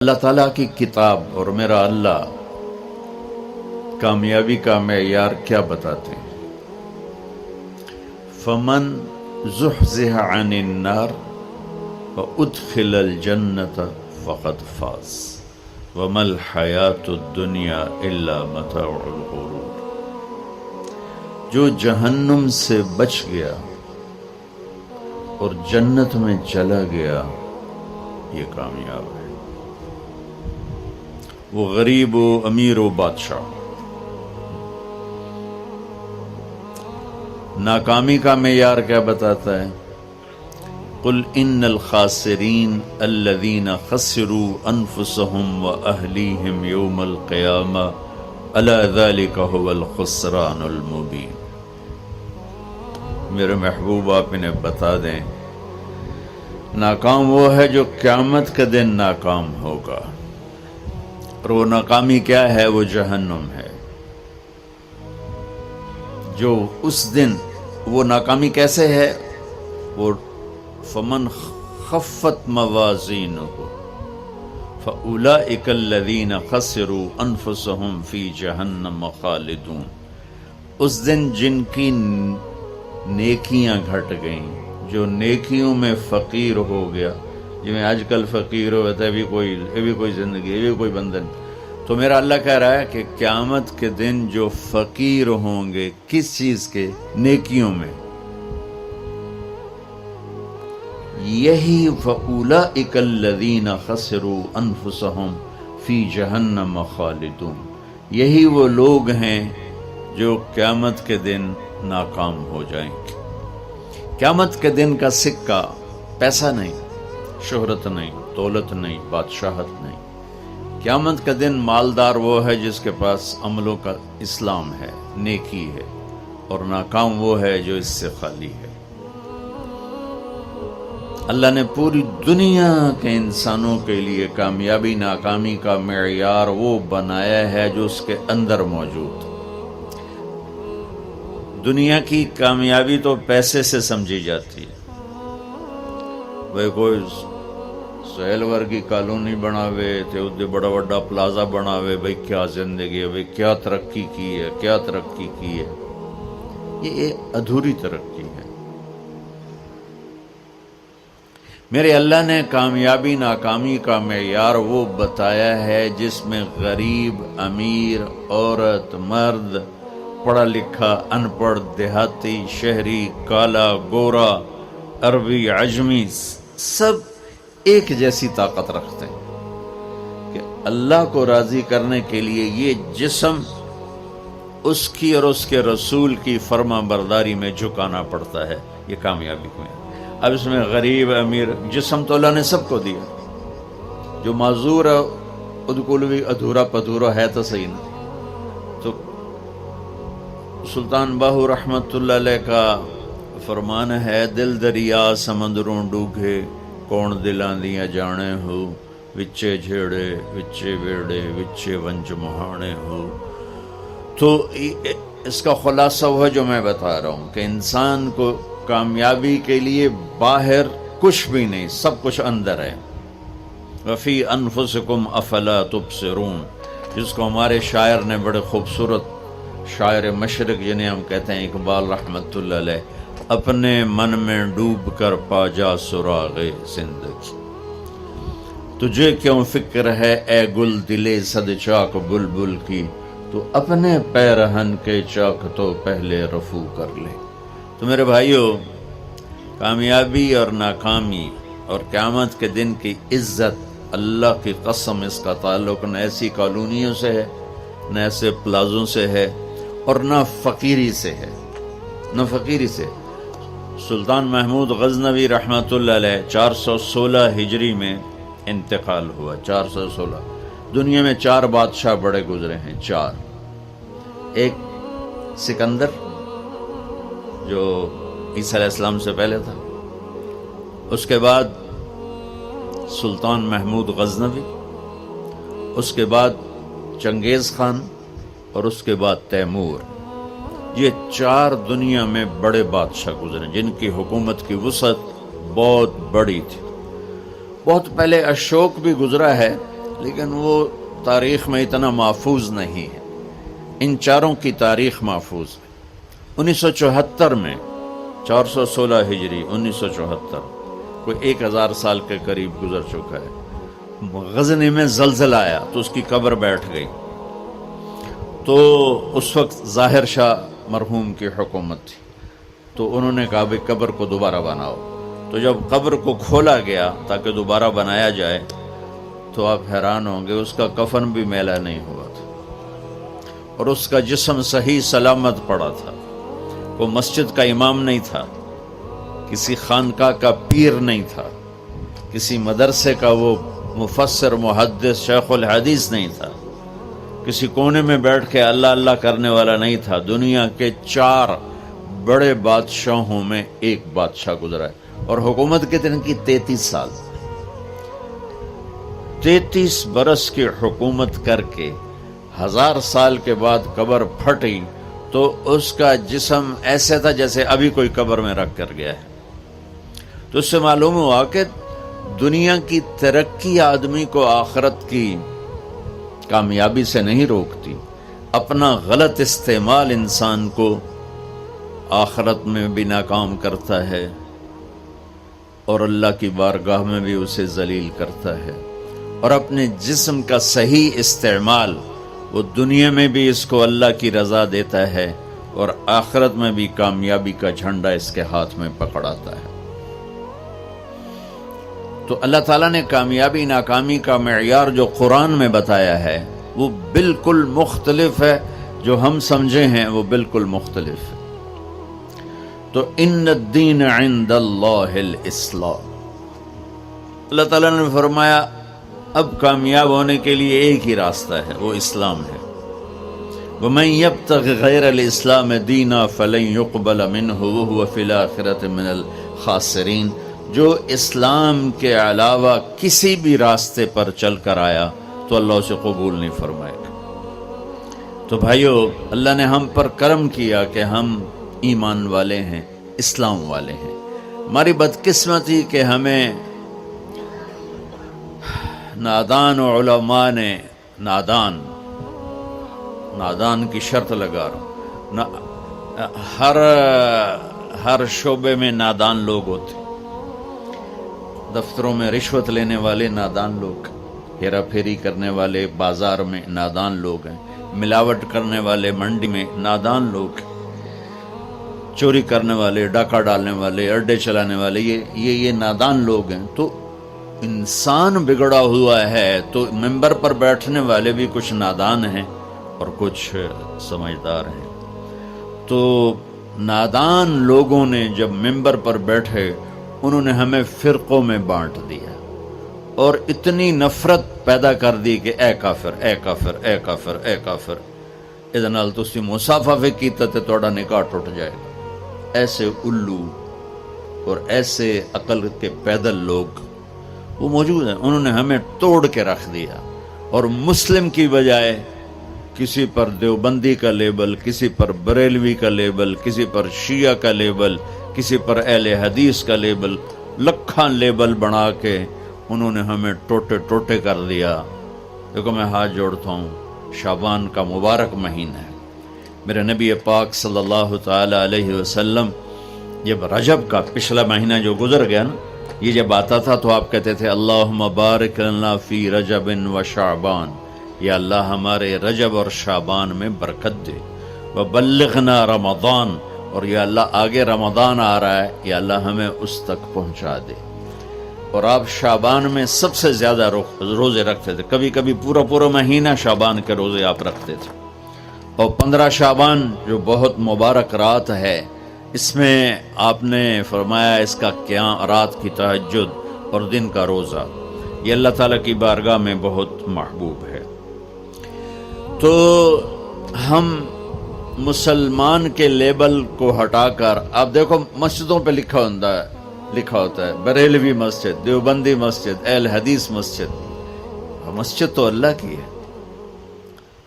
اللہ تعالیٰ کی کتاب اور میرا اللہ کامیابی کا معیار کیا بتاتے ہیں؟ فمن زحزح عن النار وادخل الجنة فقد فاز وما الحیاة الدنیا الا متاع الغرور۔ جو جہنم سے بچ گیا اور جنت میں چلا گیا یہ کامیاب ہے۔ وہ غریب و امیر و بادشاہ۔ ناکامی کا معیار کیا بتاتا ہے؟ قل ان الخاسرین الذین خسروا انفسهم واہلیہم یوم القیامہ الا ذلک هو الخسران المبین۔ میرے محبوب آپ انہیں بتا دیں، ناکام وہ ہے جو قیامت کے دن ناکام ہوگا، اور وہ ناکامی کیا ہے؟ وہ جہنم ہے۔ جو اس دن وہ ناکامی کیسے ہے؟ وہ فمن خفت موازینہ فاولئک الذین خسروا انفسهم فی جہنم خالدون۔ اس دن جن کی نیکیاں گھٹ گئیں، جو نیکیوں میں فقیر ہو گیا، جی میں آج کل فقیر ہو ہے یہ بھی کوئی زندگی، یہ بھی کوئی بندن، تو میرا اللہ کہہ رہا ہے کہ قیامت کے دن جو فقیر ہوں گے کس چیز کے؟ نیکیوں میں، یہی فَأُولَئِكَ الَّذِينَ خَسِرُوا أَنفُسَهُمْ فِي جَهَنَّمَ خَالِدُونَ۔ یہی وہ لوگ ہیں جو قیامت کے دن ناکام ہو جائیں گے۔ قیامت کے دن کا سکہ پیسہ نہیں، شہرت نہیں، دولت نہیں، بادشاہت نہیں۔ قیامت کا دن مالدار وہ ہے جس کے پاس عملوں کا اسلام ہے، نیکی ہے، اور ناکام وہ ہے جو اس سے خالی ہے۔ اللہ نے پوری دنیا کے انسانوں کے لیے کامیابی ناکامی کا معیار وہ بنایا ہے جو اس کے اندر موجود۔ دنیا کی کامیابی تو پیسے سے سمجھی جاتی ہے، وہ کوئی سہیل ورگی کالونی بناوے تے ادھے بڑا بڑا پلازا بناوے، بھئی کیا زندگی ہے، بھئی کیا ترقی کی ہے، کیا ترقی کی ہے۔ یہ ادھوری ترقی ہے۔ میرے اللہ نے کامیابی ناکامی کا معیار وہ بتایا ہے جس میں غریب، امیر، عورت، مرد، پڑھا لکھا، ان پڑھ، دیہاتی، شہری، کالا، گورا، عربی، عجمی، سب ایک جیسی طاقت رکھتے ہیں کہ اللہ کو راضی کرنے کے لیے یہ جسم اس کی اور اس کے رسول کی فرما برداری میں جھکانا پڑتا ہے۔ یہ کامیابی میں اب اس میں غریب، امیر، جسم تو اللہ نے سب کو دیا، جو معذور ہے ادکول بھی ادھورا پدھورا ہے تو صحیح نا۔ تو سلطان باہو رحمت اللہ علیہ کا فرمان ہے، دل دریا سمندروں ڈوگے، کون دلاں دیاں جانے ہو، وچے جھیڑے وچے ویڑے وچے ونج مہانے ہو۔ تو اس کا خلاصہ وہ جو میں بتا رہا ہوں کہ انسان کو کامیابی کے لیے باہر کچھ بھی نہیں، سب کچھ اندر ہے۔ وفی انفسکم افلا تبصرون، جس کو ہمارے شاعر نے بڑے خوبصورت، شاعر مشرق جنہیں ہم کہتے ہیں اقبال رحمت اللہ علیہ، اپنے من میں ڈوب کر پا جا سراغ زندگی۔ تجھے کیوں فکر ہے اے گل دلے صد چاک بلبل کی، تو اپنے پیرہن کے چاک تو پہلے رفو کر لے۔ تو میرے بھائیو، کامیابی اور ناکامی اور قیامت کے دن کی عزت، اللہ کی قسم اس کا تعلق نہ ایسی کالونیوں سے ہے، نہ ایسے پلازوں سے ہے، اور نہ فقیری سے ہے، نہ فقیری سے۔ سلطان محمود غزنوی رحمۃ اللہ علیہ 416 ہجری میں انتقال ہوا۔ 416 دنیا میں 4 بادشاہ بڑے گزرے ہیں، 4۔ ایک سکندر جو عیسیٰ علیہ السلام سے پہلے تھا، اس کے بعد سلطان محمود غزنوی، اس کے بعد چنگیز خان، اور اس کے بعد تیمور۔ یہ 4 دنیا میں بڑے بادشاہ گزرے جن کی حکومت کی وسعت بہت بڑی تھی۔ بہت پہلے اشوک بھی گزرا ہے، لیکن وہ تاریخ میں اتنا محفوظ نہیں ہے. ان چاروں کی تاریخ محفوظ ہے. 1974 میں 416 ہجری 1974 کوئی 1000 سال کے قریب گزر چکا ہے. غزنی میں زلزلہ آیا تو اس کی قبر بیٹھ گئی. تو اس وقت ظاہر شاہ مرحوم کی حکومت تھی، تو انہوں نے کہا بھئی قبر کو دوبارہ بناؤ. تو جب قبر کو کھولا گیا تاکہ دوبارہ بنایا جائے تو آپ حیران ہوں گے اس کا کفن بھی میلا نہیں ہوا تھا اور اس کا جسم صحیح سلامت پڑا تھا. وہ مسجد کا امام نہیں تھا، کسی خانقاہ کا پیر نہیں تھا، کسی مدرسے کا وہ مفسر محدث شیخ الحدیث نہیں تھا، کسی کونے میں بیٹھ کے اللہ اللہ کرنے والا نہیں تھا. دنیا کے 4 بڑے بادشاہوں میں ایک بادشاہ گزرا ہے. اور حکومت کتنے کی؟ 33 سال. 33 برس کی حکومت کر کے 1000 سال کے بعد قبر پھٹی تو اس کا جسم ایسے تھا جیسے ابھی کوئی قبر میں رکھ کر گیا ہے. تو اس سے معلوم ہوا کہ دنیا کی ترقی آدمی کو آخرت کی کامیابی سے نہیں روکتی، اپنا غلط استعمال انسان کو آخرت میں بھی ناکام کرتا ہے اور اللہ کی بارگاہ میں بھی اسے ذلیل کرتا ہے. اور اپنے جسم کا صحیح استعمال وہ دنیا میں بھی اس کو اللہ کی رضا دیتا ہے اور آخرت میں بھی کامیابی کا جھنڈا اس کے ہاتھ میں پکڑاتا ہے. تو اللہ تعالیٰ نے کامیابی ناکامی کا معیار جو قرآن میں بتایا ہے وہ بالکل مختلف ہے. جو ہم سمجھے ہیں وہ بالکل مختلف ہے. تو ان الدین عند اللہ الاسلام. اللہ تعالیٰ نے فرمایا اب کامیاب ہونے کے لیے ایک ہی راستہ ہے، وہ اسلام ہے. وَمَن يَبْتَغِ غَيْرَ الْإِسْلَامِ دِينًا فَلَن يُقْبَلَ مِنْهُ وَهُوَ فِي الْآخِرَةِ مِنَ الْخَاسِرِينَ. جو اسلام کے علاوہ کسی بھی راستے پر چل کر آیا تو اللہ اسے قبول نہیں فرمائے گا. تو بھائیو، اللہ نے ہم پر کرم کیا کہ ہم ایمان والے ہیں، اسلام والے ہیں. ہماری بدقسمتی کہ ہمیں نادان علماء نے نادان کی شرط لگا رہا ہوں، ہر شعبے میں نادان لوگ ہوتے. دفتروں میں رشوت لینے والے نادان لوگ، ہیرا پھیری کرنے والے بازار میں نادان لوگ ہیں، ملاوٹ کرنے والے منڈی میں نادان لوگ، چوری کرنے والے، ڈاکہ ڈالنے والے، اڈے چلانے والے، یہ نادان لوگ ہیں. تو انسان بگڑا ہوا ہے تو ممبر پر بیٹھنے والے بھی کچھ نادان ہیں اور کچھ سمجھدار ہیں. تو نادان لوگوں نے جب ممبر پر بیٹھے انہوں نے ہمیں فرقوں میں بانٹ دیا اور اتنی نفرت پیدا کر دی کہ اے کافر، اے کافر، اے کافر، اے کافر. ادھر نال تسی مصافحہ بھی کیتا تے تہاڈا نکاح ٹوٹ جائے گا. ایسے الو اور ایسے عقل کے پیدل لوگ وہ موجود ہیں. انہوں نے ہمیں توڑ کے رکھ دیا اور مسلم کی بجائے کسی پر دیوبندی کا لیبل، کسی پر بریلوی کا لیبل، کسی پر شیعہ کا لیبل، کسی پر اہل حدیث کا لیبل، لکھاں لیبل بنا کے انہوں نے ہمیں ٹوٹے ٹوٹے کر دیا. دیکھو میں ہاتھ جوڑتا ہوں، شعبان کا مبارک مہینہ ہے. میرے نبی پاک صلی اللہ تعالی علیہ وسلم جب رجب کا پچھلا مہینہ جو گزر گیا نا، یہ جب آتا تھا تو آپ کہتے تھے اللہم بارک لنا فی رجب و شعبان، یا اللہ ہمارے رجب اور شعبان میں برکت دے. وبلغنا رمضان، اور یا اللہ آگے رمضان آ رہا ہے، یا اللہ ہمیں اس تک پہنچا دے. اور آپ شعبان میں سب سے زیادہ روزے رکھتے تھے، کبھی کبھی پورا مہینہ شعبان کے روزے آپ رکھتے تھے. اور 15 شعبان جو بہت مبارک رات ہے، اس میں آپ نے فرمایا اس کا قیام، رات کی تہجد اور دن کا روزہ، یہ اللہ تعالیٰ کی بارگاہ میں بہت محبوب ہے. تو ہم مسلمان کے لیبل کو ہٹا کر، آپ دیکھو مسجدوں پہ لکھا ہوتا ہے بریلوی مسجد، دیوبندی مسجد، اہل حدیث مسجد. مسجد تو اللہ کی ہے.